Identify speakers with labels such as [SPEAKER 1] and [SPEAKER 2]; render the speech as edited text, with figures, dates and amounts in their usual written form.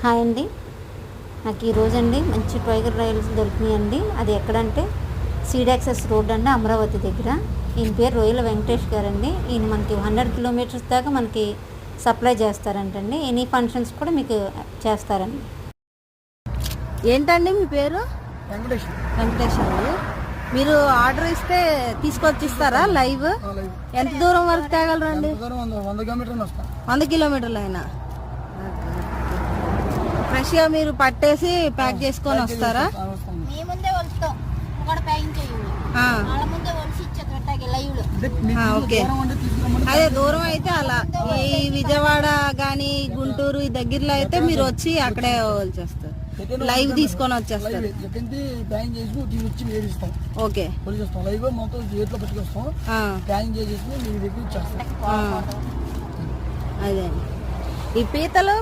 [SPEAKER 1] Hi అండి. నాకు ఈరోజు అండి మంచి టైగర్ రాయల్స్ దొరికినాయండి. అది ఎక్కడంటే సీడ్ యాక్సెస్ రోడ్ అండి, అమరావతి దగ్గర. ఈయన పేరు రొయ్యల వెంకటేష్ గారండి. ఈయన మనకి 100 కిలోమీటర్స్ దాకా మనకి సప్లై చేస్తారంటండి. ఎనీ ఫంక్షన్స్ కూడా మీకు చేస్తారండి.
[SPEAKER 2] ఏంటండి మీ పేరు?
[SPEAKER 3] వెంకటేష్.
[SPEAKER 2] వెంకటేష్ అండి. మీరు ఆర్డర్ ఇస్తే తీసుకొచ్చి ఇస్తారా? లైవ్ ఎంత దూరం వరకు తేగలరండి?
[SPEAKER 3] 100 కిలోమీటర్లు వస్తాం.
[SPEAKER 2] 100 కిలోమీటర్లు అయినా ఫ్రెష్గా మీరు పట్టేసి ప్యాక్ చేసుకొని వస్తారా? ఓకే, అదే దూరం అయితే అలా. ఈ విజయవాడ కానీ గుంటూరు ఈ దగ్గరలో అయితే మీరు వచ్చి అక్కడే వచ్చేస్తారు, లైవ్ తీసుకొని వచ్చేస్తారు. ఓకే,
[SPEAKER 3] లైవ్ మొత్తం చేతిలో పట్టుకొస్తాం, ప్యాకింగ్ చేసేసి మీ దగ్గర ఇచ్చేస్తాం.
[SPEAKER 2] అదే ఈ పీతలు